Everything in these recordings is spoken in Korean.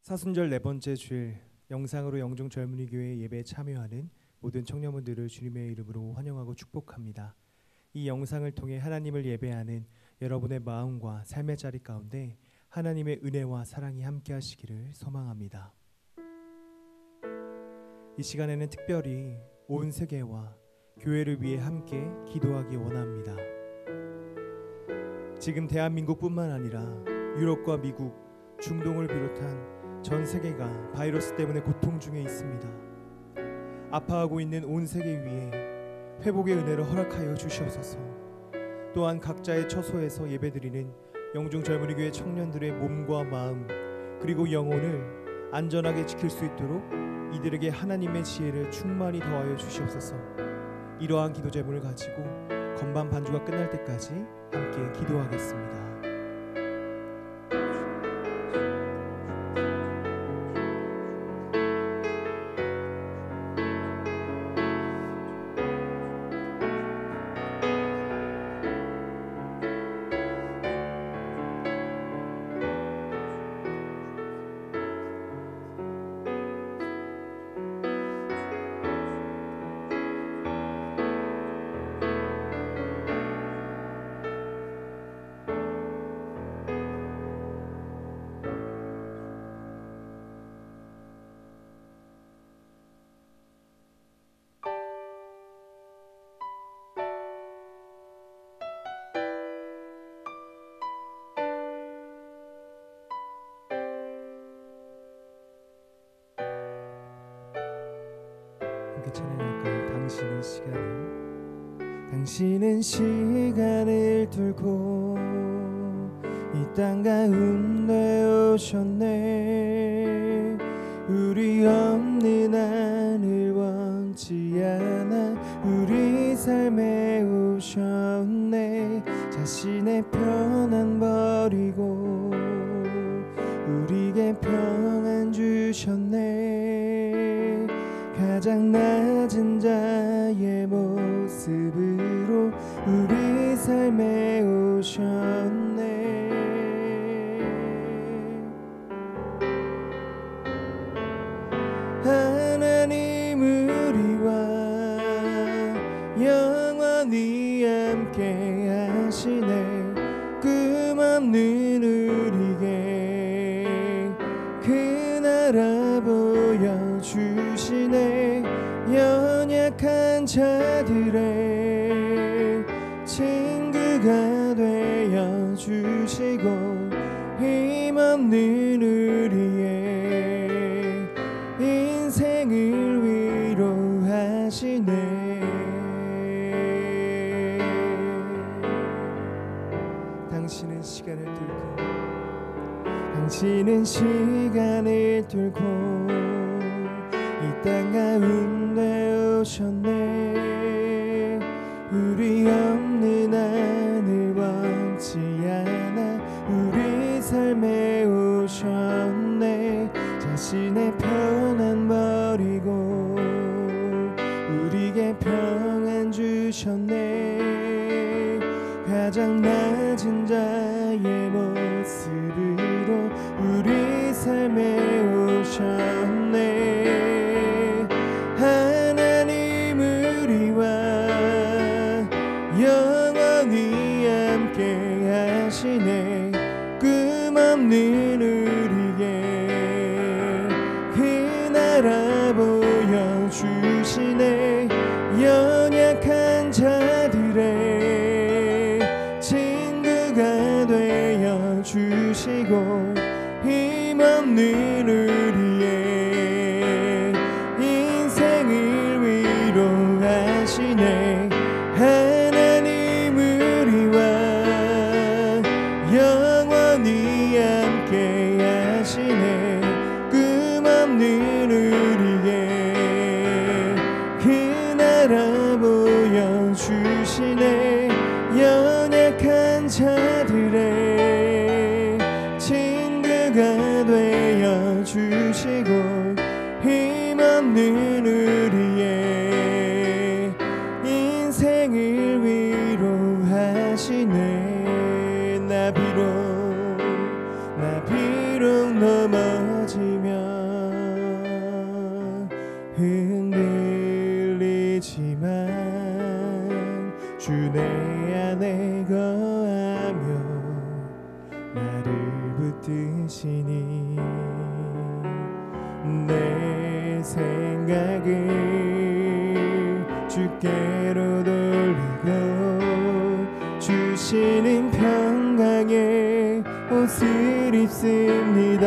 사순절 네 번째 주일 영상으로 영종 젊은이 교회 예배에 참여하는 모든 청년분들을 주님의 이름으로 환영하고 축복합니다. 이 영상을 통해 하나님을 예배하는 여러분의 마음과 삶의 자리 가운데 하나님의 은혜와 사랑이 함께 하시기를 소망합니다. 이 시간에는 특별히 온 세계와 교회를 위해 함께 기도하기 원합니다. 지금 대한민국뿐만 아니라 유럽과 미국, 중동을 비롯한 전 세계가 바이러스 때문에 고통 중에 있습니다. 아파하고 있는 온 세계 위에 회복의 은혜를 허락하여 주시옵소서. 또한 각자의 처소에서 예배드리는 영종 젊은이 교회 청년들의 몸과 마음 그리고 영혼을 안전하게 지킬 수 있도록 이들에게 하나님의 지혜를 충만히 더하여 주시옵소서. 이러한 기도 제목을 가지고 건반 반주가 끝날 때까지 함께 기도하겠습니다. 함께 찬양할까요? 당신은 시간을 뚫고 이 땅 가운데 오셨네. 우리 없는 하늘 원치 않아 우리 삶에 오셨네. 자신의 편안 버리고 우리에게 평안 주셨네. 가장 낮은 자의 모습으로 우리 삶에 오셨네. 하나님 우리와 영원히 함께 하시네. 꿈없는 우리에게 그 나라 보여주시네. 연약한 자들의 친구가 되어 주시고 힘없는 우리의 인생을 위로하시네. 당신은 시간을 뚫고 이 땅 가운데 오셨네. 우리 없는 하늘 원치 않아 우리 삶에 오셨네. 자신의 편안 버리고 우리에게 평안 주셨네. 가장 낮은 자의 모습으로 우리 삶에 오셨네. 하나님 우리와 영원히 함께 하시네. 꿈없는 우리에게 그 나라 보여주시네. 연약한 자들의 친구가 되어 주시고 힘없는 우리의 인생을 위로하시네. 하나님 우리와 영원히 함께 하시네. 꿈없는 우리의 그 나라 보여주시네. 연약한 자들의 친구가 되어 주시고 힘없는 우리의 인생을 위로하시네. 나 비록 넘어지면 붙드시니 내 생각을 주께로 돌리고 주시는 평강의 옷을 입습니다.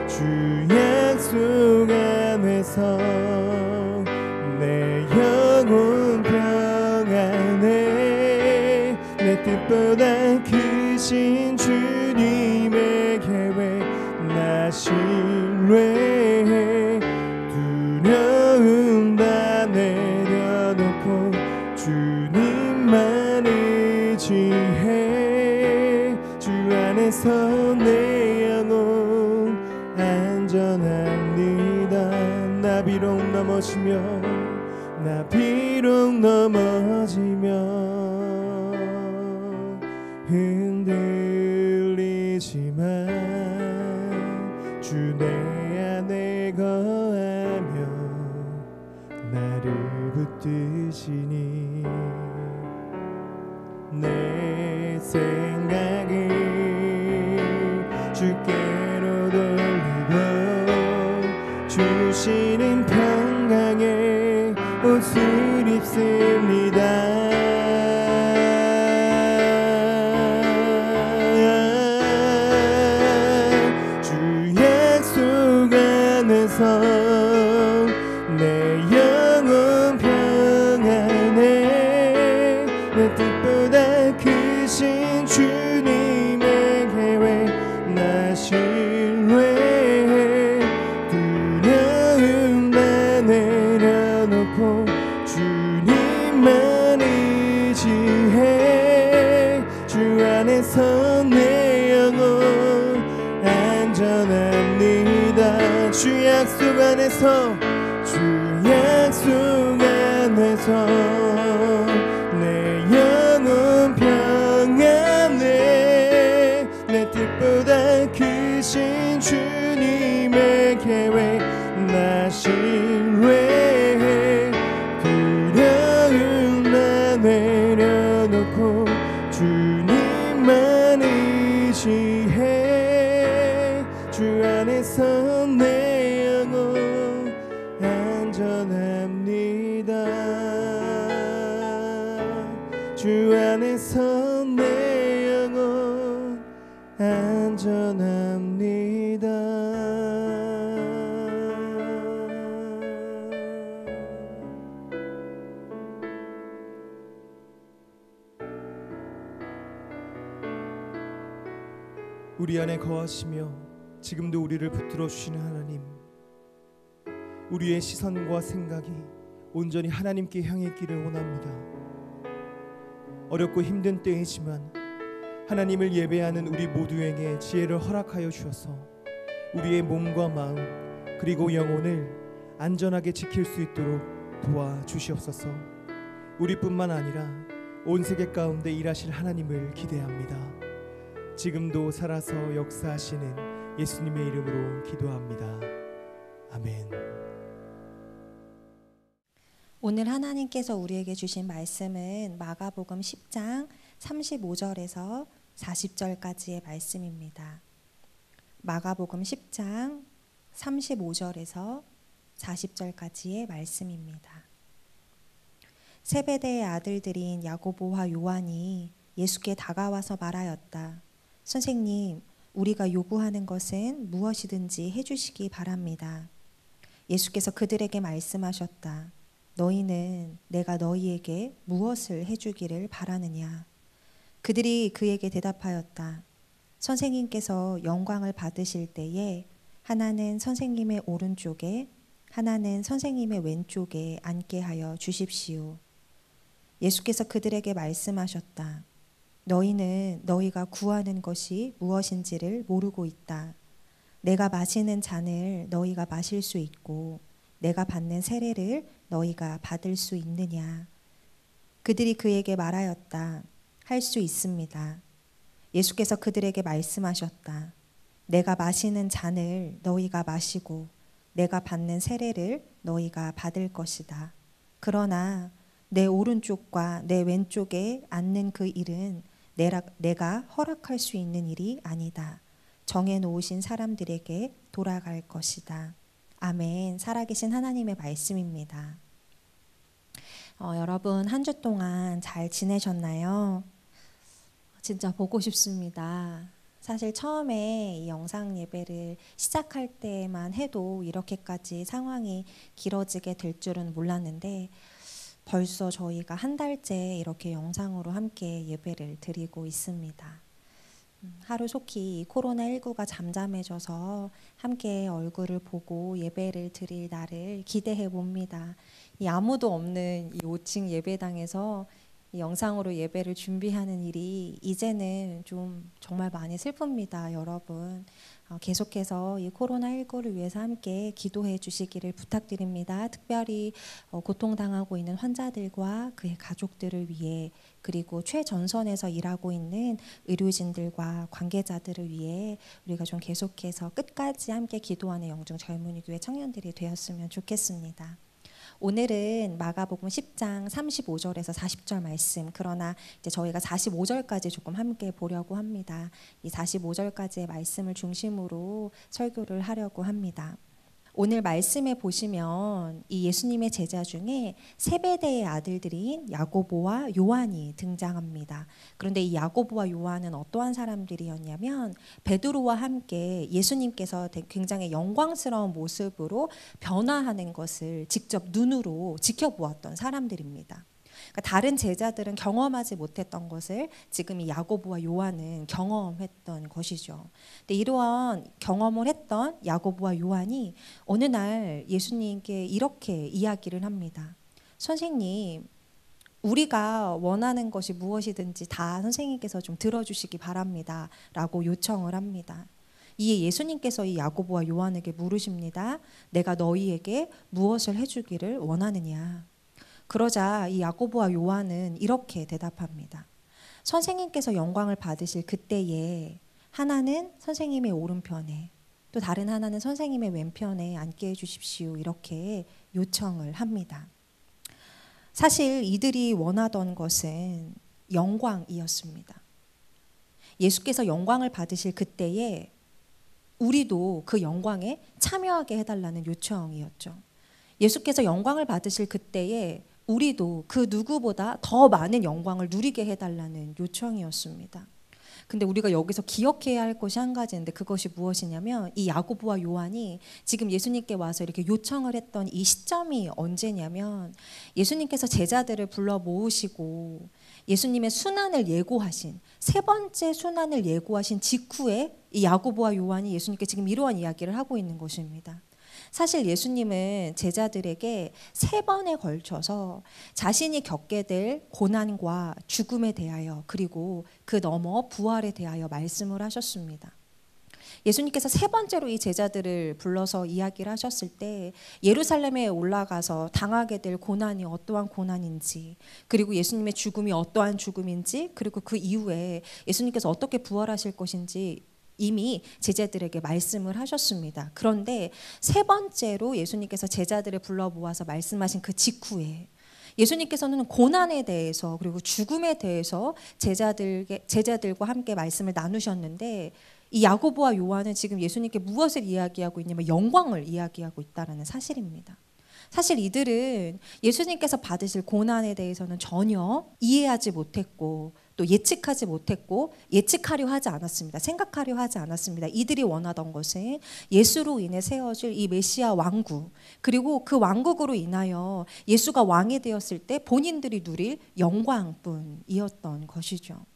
주 약속 안에서 내 영혼 평안해 내 뜻보다 크신 주님의 계획 나 신뢰해 두려움 다 내려놓고 주님만 의지해 주 안에서 내 영혼 안전합니다. 나 비록 넘어지며 흔들리지만 주 내 안에 거하며 나를 붙드시니 내 생각을 주께로 돌리고 주시는 평강의 옷을 입습니다. 내 영혼 평안해 내 뜻보다 크신 주님의 계획 나 신뢰해 두려움 다 내려놓고 주님만 의지해 주 안에서 내 영혼 안전합니다. 주 약속 안에서 내 영혼 평안해 내 뜻보다 크신 주님의 계획 나 신뢰해 두려움 다 내려놓고 주님만 의지해 주 안에서 내 영혼 안전합니다. 주 안에서 내 영혼 안전합니다. 우리 안에 거하시며 지금도 우리를 붙들어 주시는 하나님, 우리의 시선과 생각이 온전히 하나님께 향해 있기를 원합니다. 어렵고 힘든 때이지만 하나님을 예배하는 우리 모두에게 지혜를 허락하여 주셔서 우리의 몸과 마음 그리고 영혼을 안전하게 지킬 수 있도록 도와주시옵소서. 우리뿐만 아니라 온 세계 가운데 일하실 하나님을 기대합니다. 지금도 살아서 역사하시는 예수님의 이름으로 기도합니다. 아멘. 오늘 하나님께서 우리에게 주신 말씀은 마가복음 10장 35절에서 40절까지의 말씀입니다. 마가복음 10장 35절에서 40절까지의 말씀입니다. 세베대의 아들들인 야고보와 요한이 예수께 다가와서 말하였다. 선생님, 우리가 요구하는 것은 무엇이든지 해주시기 바랍니다. 예수께서 그들에게 말씀하셨다. 너희는 내가 너희에게 무엇을 해주기를 바라느냐? 그들이 그에게 대답하였다. 선생님께서 영광을 받으실 때에 하나는 선생님의 오른쪽에 하나는 선생님의 왼쪽에 앉게 하여 주십시오. 예수께서 그들에게 말씀하셨다. 너희는 너희가 구하는 것이 무엇인지를 모르고 있다. 내가 마시는 잔을 너희가 마실 수 있고 내가 받는 세례를 너희가 받을 수 있느냐? 그들이 그에게 말하였다. 할 수 있습니다. 예수께서 그들에게 말씀하셨다. 내가 마시는 잔을 너희가 마시고 내가 받는 세례를 너희가 받을 것이다. 그러나 내 오른쪽과 내 왼쪽에 앉는 그 일은 내가 허락할 수 있는 일이 아니다. 정해놓으신 사람들에게 돌아갈 것이다. 아멘. 살아계신 하나님의 말씀입니다. 여러분 한 주 동안 잘 지내셨나요? 진짜 보고 싶습니다. 사실 처음에 이 영상 예배를 시작할 때만 해도 이렇게까지 상황이 길어지게 될 줄은 몰랐는데 벌써 저희가 한 달째 이렇게 영상으로 함께 예배를 드리고 있습니다. 하루속히 코로나19가 잠잠해져서 함께 얼굴을 보고 예배를 드릴 날을 기대해 봅니다. 이 아무도 없는 이 5층 예배당에서 이 영상으로 예배를 준비하는 일이 이제는 좀 정말 많이 슬픕니다, 여러분. 계속해서 이 코로나19를 위해서 함께 기도해 주시기를 부탁드립니다. 특별히 고통당하고 있는 환자들과 그의 가족들을 위해, 그리고 최전선에서 일하고 있는 의료진들과 관계자들을 위해 우리가 좀 계속해서 끝까지 함께 기도하는 영중 젊은이 교회 청년들이 되었으면 좋겠습니다. 오늘은 마가복음 10장 35절에서 40절 말씀, 그러나 이제 저희가 45절까지 조금 함께 보려고 합니다. 이 45절까지의 말씀을 중심으로 설교를 하려고 합니다. 오늘 말씀에 보시면 이 예수님의 제자 중에 세베대의 아들들인 야고보와 요한이 등장합니다. 그런데 이 야고보와 요한은 어떠한 사람들이었냐면 베드로와 함께 예수님께서 굉장히 영광스러운 모습으로 변화하는 것을 직접 눈으로 지켜보았던 사람들입니다. 그러니까 다른 제자들은 경험하지 못했던 것을 지금 이 야고보와 요한은 경험했던 것이죠. 근데 이러한 경험을 했던 야고보와 요한이 어느 날 예수님께 이렇게 이야기를 합니다. 선생님, 우리가 원하는 것이 무엇이든지 다 선생님께서 좀 들어주시기 바랍니다. 라고 요청을 합니다. 이에 예수님께서 이 야고보와 요한에게 물으십니다. 내가 너희에게 무엇을 해주기를 원하느냐? 그러자 이 야고보와 요한은 이렇게 대답합니다. 선생님께서 영광을 받으실 그때에 하나는 선생님의 오른편에, 또 다른 하나는 선생님의 왼편에 앉게 해주십시오. 이렇게 요청을 합니다. 사실 이들이 원하던 것은 영광이었습니다. 예수께서 영광을 받으실 그때에 우리도 그 영광에 참여하게 해달라는 요청이었죠. 예수께서 영광을 받으실 그때에 우리도 그 누구보다 더 많은 영광을 누리게 해달라는 요청이었습니다. 근데 우리가 여기서 기억해야 할 것이 한 가지인데 그것이 무엇이냐면 이 야고보와 요한이 지금 예수님께 와서 이렇게 요청을 했던 이 시점이 언제냐면 예수님께서 제자들을 불러 모으시고 예수님의 순환을 예고하신 세 번째 순환을 예고하신 직후에 이 야고보와 요한이 예수님께 지금 이러한 이야기를 하고 있는 것입니다. 사실 예수님은 제자들에게 3번에 걸쳐서 자신이 겪게 될 고난과 죽음에 대하여 그리고 그 너머 부활에 대하여 말씀을 하셨습니다. 예수님께서 3번째로 이 제자들을 불러서 이야기를 하셨을 때 예루살렘에 올라가서 당하게 될 고난이 어떠한 고난인지, 그리고 예수님의 죽음이 어떠한 죽음인지, 그리고 그 이후에 예수님께서 어떻게 부활하실 것인지 이미 제자들에게 말씀을 하셨습니다. 그런데 3번째로 예수님께서 제자들을 불러 모아서 말씀하신 그 직후에 예수님께서는 고난에 대해서 그리고 죽음에 대해서 제자들과 함께 말씀을 나누셨는데 이 야고보와 요한은 지금 예수님께 무엇을 이야기하고 있냐면 영광을 이야기하고 있다는 사실입니다. 사실 이들은 예수님께서 받으실 고난에 대해서는 전혀 이해하지 못했고 또 예측하지 못했고 예측하려 하지 않았습니다. 생각하려 하지 않았습니다. 이들이 원하던 것은 예수로 인해 세워질 이 메시아 왕국, 그리고 그 왕국으로 인하여 예수가 왕이 되었을 때 본인들이 누릴 영광뿐이었던 것이죠.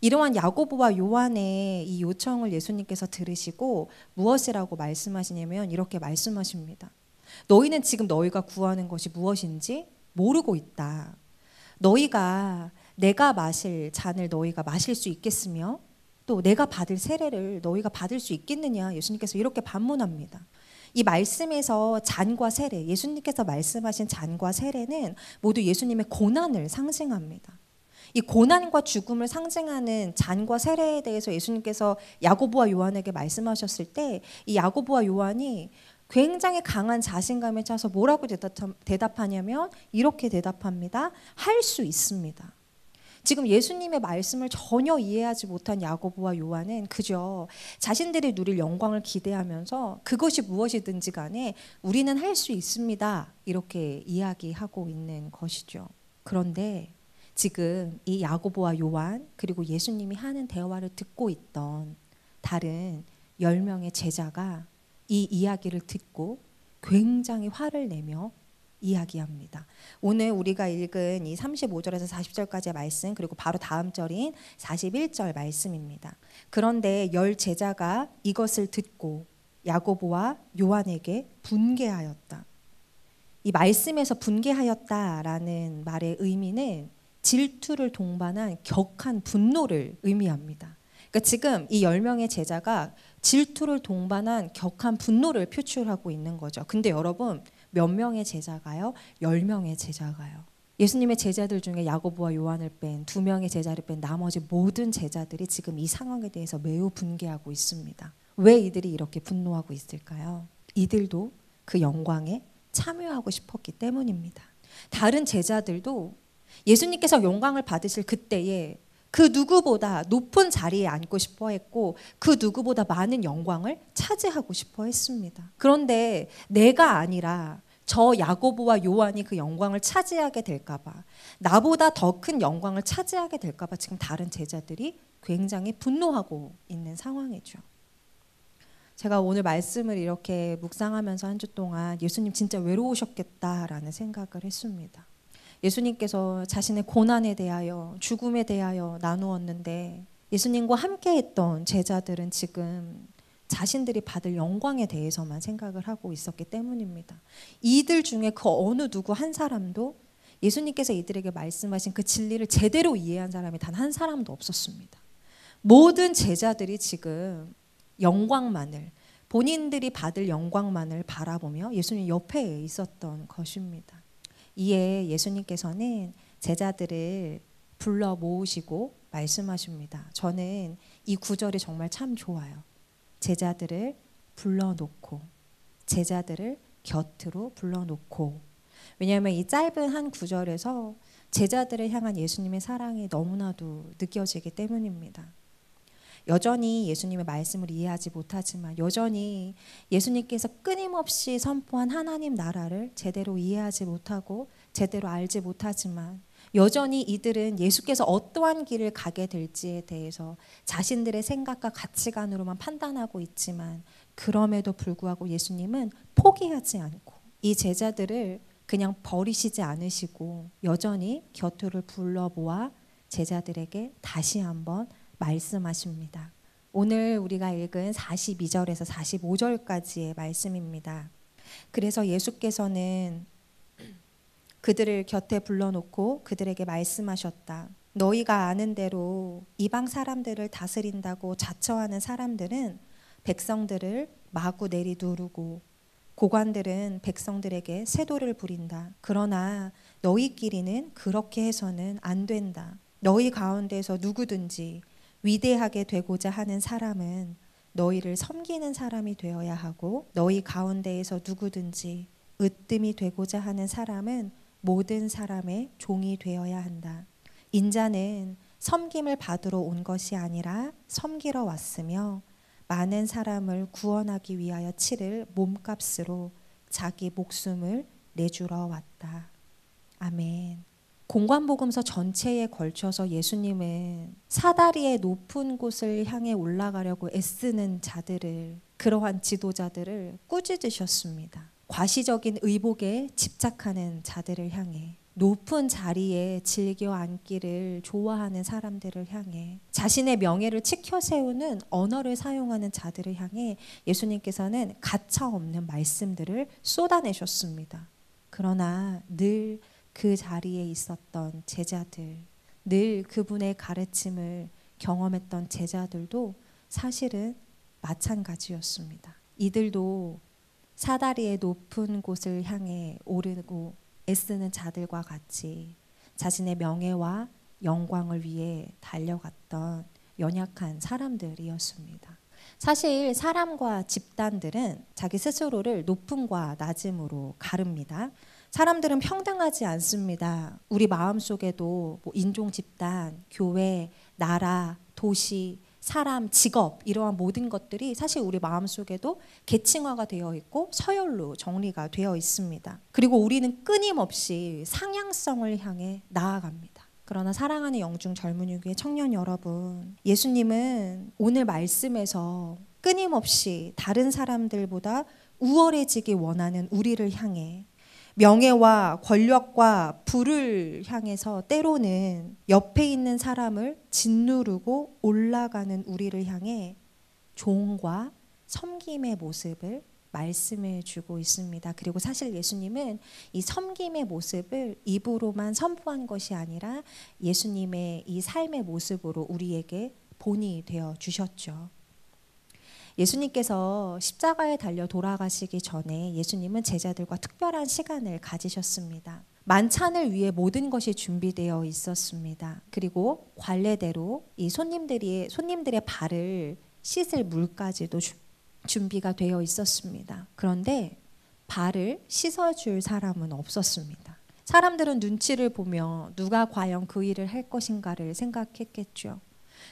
이러한 야고보와 요한의 이 요청을 예수님께서 들으시고 무엇이라고 말씀하시냐면 이렇게 말씀하십니다. 너희는 지금 너희가 구하는 것이 무엇인지 모르고 있다. 너희가 내가 마실 잔을 너희가 마실 수 있겠으며 또 내가 받을 세례를 너희가 받을 수 있겠느냐. 예수님께서 이렇게 반문합니다. 이 말씀에서 잔과 세례, 예수님께서 말씀하신 잔과 세례는 모두 예수님의 고난을 상징합니다. 이 고난과 죽음을 상징하는 잔과 세례에 대해서 예수님께서 야고보와 요한에게 말씀하셨을 때 이 야고보와 요한이 굉장히 강한 자신감에 차서 뭐라고 대답하냐면 이렇게 대답합니다. 할 수 있습니다. 지금 예수님의 말씀을 전혀 이해하지 못한 야고보와 요한은 그저 자신들이 누릴 영광을 기대하면서 그것이 무엇이든지 간에 우리는 할 수 있습니다. 이렇게 이야기하고 있는 것이죠. 그런데 지금 이 야고보와 요한 그리고 예수님이 하는 대화를 듣고 있던 다른 10명의 제자가 이 이야기를 듣고 굉장히 화를 내며 이야기합니다. 오늘 우리가 읽은 이 35절에서 40절까지의 말씀 그리고 바로 다음 절인 41절 말씀입니다. 그런데 10 제자가 이것을 듣고 야고보와 요한에게 분개하였다. 이 말씀에서 분개하였다라는 말의 의미는 질투를 동반한 격한 분노를 의미합니다. 그러니까 지금 이 10명의 제자가 질투를 동반한 격한 분노를 표출하고 있는 거죠. 근데 여러분 몇 명의 제자가요? 10명의 제자가요. 예수님의 제자들 중에 야고보와 요한을 뺀 2명의 제자를 뺀 나머지 모든 제자들이 지금 이 상황에 대해서 매우 분개하고 있습니다. 왜 이들이 이렇게 분노하고 있을까요? 이들도 그 영광에 참여하고 싶었기 때문입니다. 다른 제자들도 예수님께서 영광을 받으실 그때에 그 누구보다 높은 자리에 앉고 싶어 했고 그 누구보다 많은 영광을 차지하고 싶어 했습니다. 그런데 내가 아니라 저 야고보와 요한이 그 영광을 차지하게 될까 봐, 나보다 더 큰 영광을 차지하게 될까 봐 지금 다른 제자들이 굉장히 분노하고 있는 상황이죠. 제가 오늘 말씀을 이렇게 묵상하면서 한 주 동안 예수님 진짜 외로우셨겠다라는 생각을 했습니다. 예수님께서 자신의 고난에 대하여 죽음에 대하여 나누었는데 예수님과 함께했던 제자들은 지금 자신들이 받을 영광에 대해서만 생각을 하고 있었기 때문입니다. 이들 중에 그 어느 누구 한 사람도 예수님께서 이들에게 말씀하신 그 진리를 제대로 이해한 사람이 단 한 사람도 없었습니다. 모든 제자들이 지금 영광만을, 본인들이 받을 영광만을 바라보며 예수님 옆에 있었던 것입니다. 이에 예수님께서는 제자들을 불러 모으시고 말씀하십니다. 저는 이 구절이 정말 참 좋아요. 제자들을 불러놓고, 제자들을 곁으로 불러놓고. 왜냐하면 이 짧은 한 구절에서 제자들을 향한 예수님의 사랑이 너무나도 느껴지기 때문입니다. 여전히 예수님의 말씀을 이해하지 못하지만, 여전히 예수님께서 끊임없이 선포한 하나님 나라를 제대로 이해하지 못하고 제대로 알지 못하지만, 여전히 이들은 예수께서 어떠한 길을 가게 될지에 대해서 자신들의 생각과 가치관으로만 판단하고 있지만, 그럼에도 불구하고 예수님은 포기하지 않고 이 제자들을 그냥 버리시지 않으시고 여전히 곁으로 불러 모아 제자들에게 다시 한번 말씀하십니다. 오늘 우리가 읽은 42절에서 45절까지의 말씀입니다. 그래서 예수께서는 그들을 곁에 불러놓고 그들에게 말씀하셨다. 너희가 아는 대로 이방 사람들을 다스린다고 자처하는 사람들은 백성들을 마구 내리누르고 고관들은 백성들에게 세도를 부린다. 그러나 너희끼리는 그렇게 해서는 안 된다. 너희 가운데서 누구든지 위대하게 되고자 하는 사람은 너희를 섬기는 사람이 되어야 하고, 너희 가운데에서 누구든지 으뜸이 되고자 하는 사람은 모든 사람의 종이 되어야 한다. 인자는 섬김을 받으러 온 것이 아니라 섬기러 왔으며 많은 사람을 구원하기 위하여 치를 몸값으로 자기 목숨을 내주러 왔다. 아멘. 공관복음서 전체에 걸쳐서 예수님은 사다리의 높은 곳을 향해 올라가려고 애쓰는 자들을, 그러한 지도자들을 꾸짖으셨습니다. 과시적인 의복에 집착하는 자들을 향해, 높은 자리에 즐겨 앉기를 좋아하는 사람들을 향해, 자신의 명예를 치켜 세우는 언어를 사용하는 자들을 향해 예수님께서는 가차없는 말씀들을 쏟아내셨습니다. 그러나 늘 그 자리에 있었던 제자들, 늘 그분의 가르침을 경험했던 제자들도 사실은 마찬가지였습니다. 이들도 사다리의 높은 곳을 향해 오르고 애쓰는 자들과 같이 자신의 명예와 영광을 위해 달려갔던 연약한 사람들이었습니다. 사실 사람과 집단들은 자기 스스로를 높음과 낮음으로 가릅니다. 사람들은 평등하지 않습니다. 우리 마음속에도 뭐 인종 집단, 교회, 나라, 도시, 사람, 직업 이러한 모든 것들이 사실 우리 마음속에도 계층화가 되어 있고 서열로 정리가 되어 있습니다. 그리고 우리는 끊임없이 상향성을 향해 나아갑니다. 그러나 사랑하는 영중 젊은이교회 청년 여러분, 예수님은 오늘 말씀에서 끊임없이 다른 사람들보다 우월해지기 원하는 우리를 향해 명예와 권력과 부를 향해서 때로는 옆에 있는 사람을 짓누르고 올라가는 우리를 향해 조언과 섬김의 모습을 말씀해 주고 있습니다. 그리고 사실 예수님은 이 섬김의 모습을 입으로만 선포한 것이 아니라 예수님의 이 삶의 모습으로 우리에게 본이 되어 주셨죠. 예수님께서 십자가에 달려 돌아가시기 전에 예수님은 제자들과 특별한 시간을 가지셨습니다. 만찬을 위해 모든 것이 준비되어 있었습니다. 그리고 관례대로 이 손님들의 발을 씻을 물까지도 준비가 되어 있었습니다. 그런데 발을 씻어줄 사람은 없었습니다. 사람들은 눈치를 보며 누가 과연 그 일을 할 것인가를 생각했겠죠.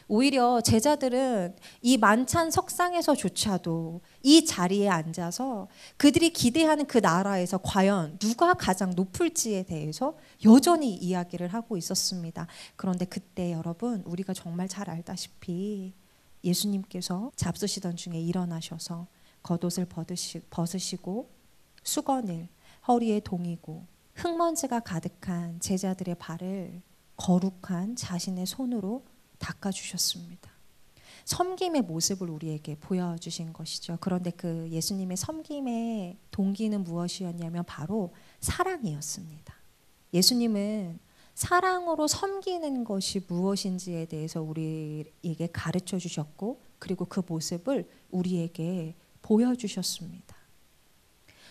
오히려 제자들은 이 만찬 석상에서조차도 이 자리에 앉아서 그들이 기대하는 그 나라에서 과연 누가 가장 높을지에 대해서 여전히 이야기를 하고 있었습니다. 그런데 그때 여러분, 우리가 정말 잘 알다시피 예수님께서 잡수시던 중에 일어나셔서 겉옷을 벗으시고 수건을 허리에 동이고 흙먼지가 가득한 제자들의 발을 거룩한 자신의 손으로 닦아주셨습니다. 섬김의 모습을 우리에게 보여주신 것이죠. 그런데 그 예수님의 섬김의 동기는 무엇이었냐면 바로 사랑이었습니다. 예수님은 사랑으로 섬기는 것이 무엇인지에 대해서 우리에게 가르쳐 주셨고, 그리고 그 모습을 우리에게 보여주셨습니다.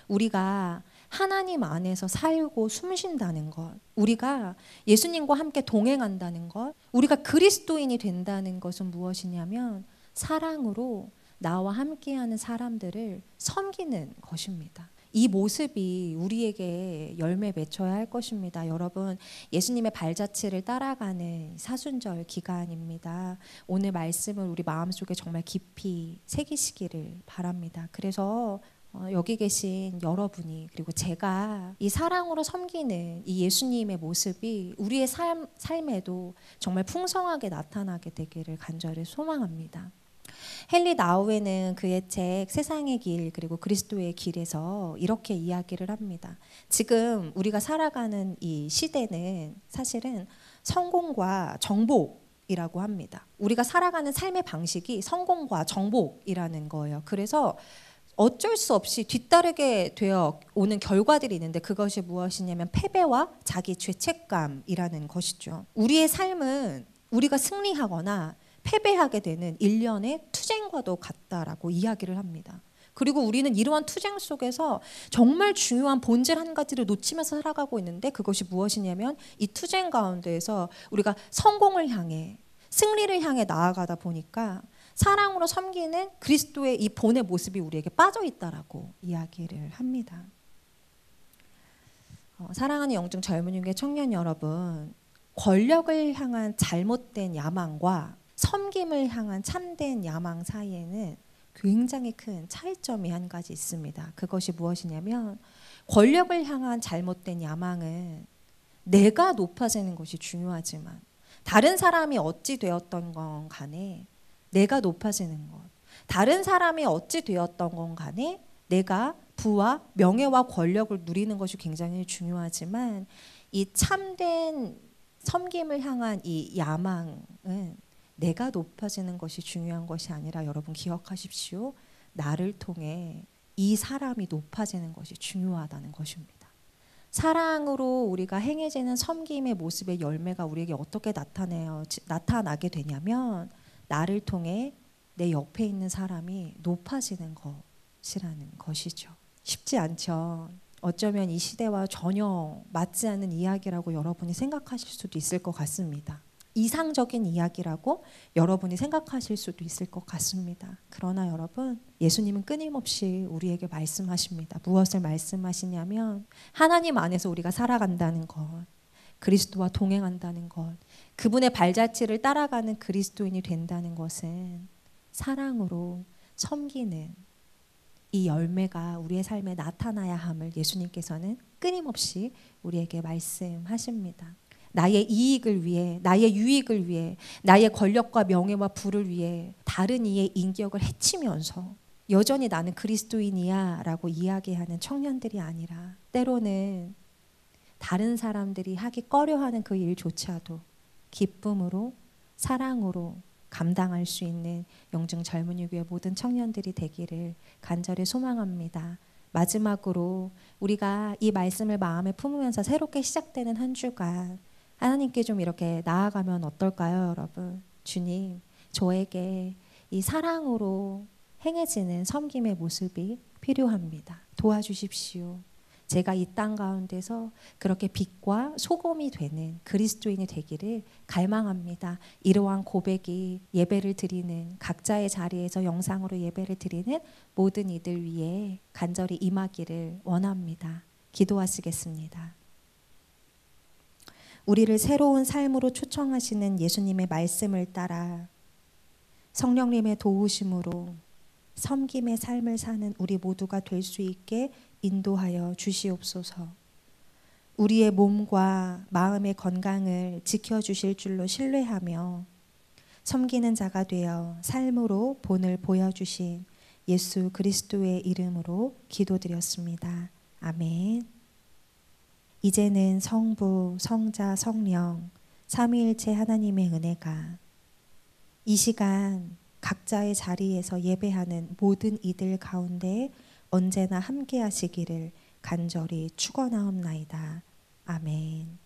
우리가 하나님 안에서 살고 숨쉰다는 것, 우리가 예수님과 함께 동행한다는 것, 우리가 그리스도인이 된다는 것은 무엇이냐면 사랑으로 나와 함께하는 사람들을 섬기는 것입니다. 이 모습이 우리에게 열매 맺혀야 할 것입니다. 여러분, 예수님의 발자취를 따라가는 사순절 기간입니다. 오늘 말씀을 우리 마음속에 정말 깊이 새기시기를 바랍니다. 그래서 여기 계신 여러분이, 그리고 제가 이 사랑으로 섬기는 이 예수님의 모습이 우리의 삶에도 정말 풍성하게 나타나게 되기를 간절히 소망합니다. 헨리 나우에는 그의 책 세상의 길 그리고 그리스도의 길에서 이렇게 이야기를 합니다. 지금 우리가 살아가는 이 시대는 사실은 성공과 정복이라고 합니다. 우리가 살아가는 삶의 방식이 성공과 정복이라는 거예요. 그래서 어쩔 수 없이 뒤따르게 되어 오는 결과들이 있는데 그것이 무엇이냐면 패배와 자기 죄책감이라는 것이죠. 우리의 삶은 우리가 승리하거나 패배하게 되는 일련의 투쟁과도 같다라고 이야기를 합니다. 그리고 우리는 이러한 투쟁 속에서 정말 중요한 본질 한 가지를 놓치면서 살아가고 있는데 그것이 무엇이냐면 이 투쟁 가운데에서 우리가 성공을 향해, 승리를 향해 나아가다 보니까 사랑으로 섬기는 그리스도의 이 본의 모습이 우리에게 빠져 있다라고 이야기를 합니다. 사랑하는 영중 젊은이교회 청년 여러분, 권력을 향한 잘못된 야망과 섬김을 향한 참된 야망 사이에는 굉장히 큰 차이점이 한 가지 있습니다. 그것이 무엇이냐면 권력을 향한 잘못된 야망은 내가 높아지는 것이 중요하지만 다른 사람이 어찌 되었던 건 간에 내가 높아지는 것, 다른 사람이 어찌 되었던 건 간에 내가 부와 명예와 권력을 누리는 것이 굉장히 중요하지만 이 참된 섬김을 향한 이 야망은 내가 높아지는 것이 중요한 것이 아니라 여러분 기억하십시오. 나를 통해 이 사람이 높아지는 것이 중요하다는 것입니다. 사랑으로 우리가 행해지는 섬김의 모습의 열매가 우리에게 어떻게 나타나게 되냐면 나를 통해 내 옆에 있는 사람이 높아지는 것이라는 것이죠. 쉽지 않죠. 어쩌면 이 시대와 전혀 맞지 않는 이야기라고 여러분이 생각하실 수도 있을 것 같습니다. 이상적인 이야기라고 여러분이 생각하실 수도 있을 것 같습니다. 그러나 여러분, 예수님은 끊임없이 우리에게 말씀하십니다. 무엇을 말씀하시냐면 하나님 안에서 우리가 살아간다는 것, 그리스도와 동행한다는 것, 그분의 발자취를 따라가는 그리스도인이 된다는 것은 사랑으로 섬기는 이 열매가 우리의 삶에 나타나야 함을 예수님께서는 끊임없이 우리에게 말씀하십니다. 나의 이익을 위해, 나의 유익을 위해, 나의 권력과 명예와 부를 위해 다른 이의 인격을 해치면서 여전히 나는 그리스도인이야 라고 이야기하는 청년들이 아니라 때로는 다른 사람들이 하기 꺼려하는 그 일조차도 기쁨으로, 사랑으로 감당할 수 있는 영중 젊은이 교회 모든 청년들이 되기를 간절히 소망합니다. 마지막으로 우리가 이 말씀을 마음에 품으면서 새롭게 시작되는 한 주간 하나님께 좀 이렇게 나아가면 어떨까요, 여러분? 주님, 저에게 이 사랑으로 행해지는 섬김의 모습이 필요합니다. 도와주십시오. 제가 이 땅 가운데서 그렇게 빛과 소금이 되는 그리스도인이 되기를 갈망합니다. 이러한 고백이 예배를 드리는 각자의 자리에서 영상으로 예배를 드리는 모든 이들 위해 간절히 임하기를 원합니다. 기도하시겠습니다. 우리를 새로운 삶으로 초청하시는 예수님의 말씀을 따라 성령님의 도우심으로 섬김의 삶을 사는 우리 모두가 될 수 있게 인도하여 주시옵소서. 우리의 몸과 마음의 건강을 지켜주실 줄로 신뢰하며 섬기는 자가 되어 삶으로 본을 보여주신 예수 그리스도의 이름으로 기도드렸습니다. 아멘. 이제는 성부, 성자, 성령, 삼위일체 하나님의 은혜가 이 시간 각자의 자리에서 예배하는 모든 이들 가운데 언제나 함께 하시기를 간절히 축원하옵나이다. 아멘.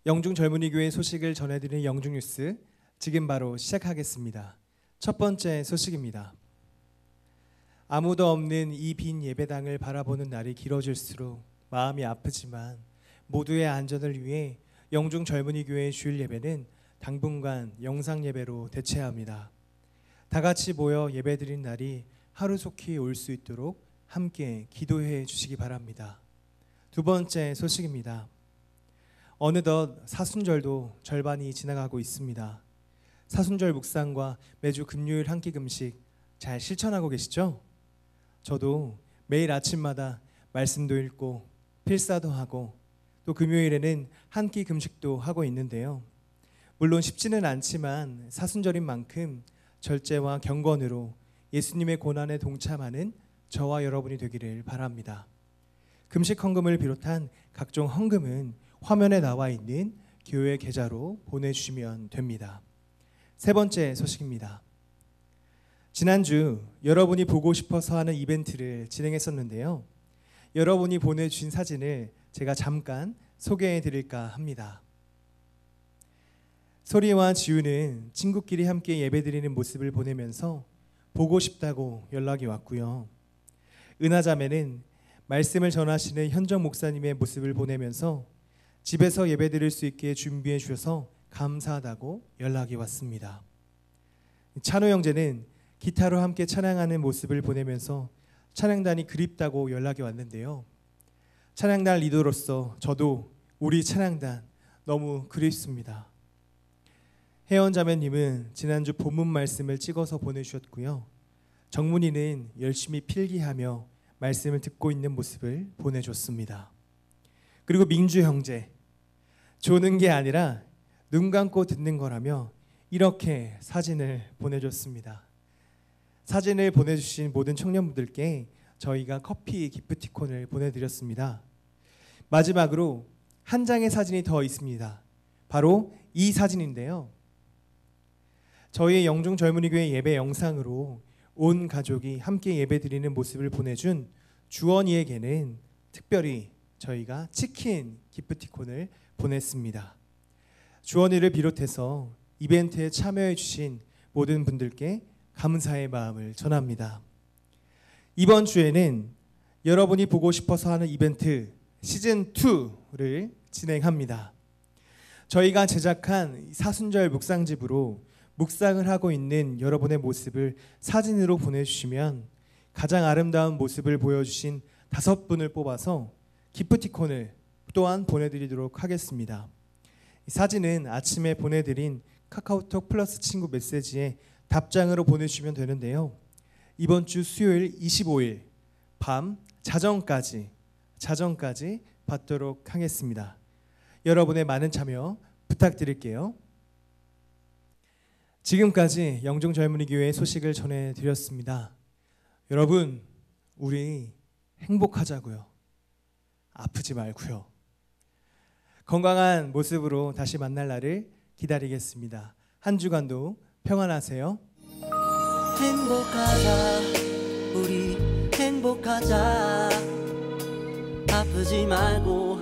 영중 젊은이 교회 소식을 전해드리는 영중 뉴스 지금 바로 시작하겠습니다. 첫 번째 소식입니다. 아무도 없는 이 빈 예배당을 바라보는 날이 길어질수록 마음이 아프지만 모두의 안전을 위해 영중 젊은이 교회 주일 예배는 당분간 영상 예배로 대체합니다. 다 같이 모여 예배드린 날이 하루속히 올 수 있도록 함께 기도해 주시기 바랍니다. 두 번째 소식입니다. 어느덧 사순절도 절반이 지나가고 있습니다. 사순절 묵상과 매주 금요일 한 끼 금식 잘 실천하고 계시죠? 저도 매일 아침마다 말씀도 읽고 필사도 하고 또 금요일에는 한 끼 금식도 하고 있는데요. 물론 쉽지는 않지만 사순절인 만큼 절제와 경건으로 예수님의 고난에 동참하는 저와 여러분이 되기를 바랍니다. 금식 헌금을 비롯한 각종 헌금은 화면에 나와 있는 교회 계좌로 보내주시면 됩니다. 세 번째 소식입니다. 지난주 여러분이 보고 싶어서 하는 이벤트를 진행했었는데요. 여러분이 보내주신 사진을 제가 잠깐 소개해 드릴까 합니다. 소리와 지우는 친구끼리 함께 예배드리는 모습을 보내면서 보고 싶다고 연락이 왔고요. 은하자매는 말씀을 전하시는 현정 목사님의 모습을 보내면서 집에서 예배드릴 수 있게 준비해 주셔서 감사하다고 연락이 왔습니다. 찬호 형제는 기타로 함께 찬양하는 모습을 보내면서 찬양단이 그립다고 연락이 왔는데요. 찬양단 리더로서 저도 우리 찬양단 너무 그립습니다. 혜원 자매님은 지난주 본문 말씀을 찍어서 보내주셨고요. 정문이는 열심히 필기하며 말씀을 듣고 있는 모습을 보내줬습니다. 그리고 민주 형제, 조는 게 아니라 눈 감고 듣는 거라며 이렇게 사진을 보내줬습니다. 사진을 보내주신 모든 청년분들께 저희가 커피 기프티콘을 보내드렸습니다. 마지막으로 한 장의 사진이 더 있습니다. 바로 이 사진인데요. 저희 영중 젊은이 교회 예배 영상으로 온 가족이 함께 예배드리는 모습을 보내준 주원이에게는 특별히 저희가 치킨 기프티콘을 보냈습니다. 주원이를 비롯해서 이벤트에 참여해 주신 모든 분들께 감사의 마음을 전합니다. 이번 주에는 여러분이 보고 싶어서 하는 이벤트 시즌2를 진행합니다. 저희가 제작한 사순절 묵상집으로 묵상을 하고 있는 여러분의 모습을 사진으로 보내주시면 가장 아름다운 모습을 보여주신 5분을 뽑아서 기프티콘을 또한 보내드리도록 하겠습니다. 이 사진은 아침에 보내드린 카카오톡 플러스 친구 메시지에 답장으로 보내주시면 되는데요. 이번 주 수요일 25일 밤 자정까지 받도록 하겠습니다. 여러분의 많은 참여 부탁드릴게요. 지금까지 영종절문이교회 소식을 전해드렸습니다. 여러분, 우리 행복하자고요. 아프지 말고요. 건강한 모습으로 다시 만날 날을 기다리겠습니다. 한 주간도 평안하세요. 행복하자, 우리 행복하자. 아프지 말고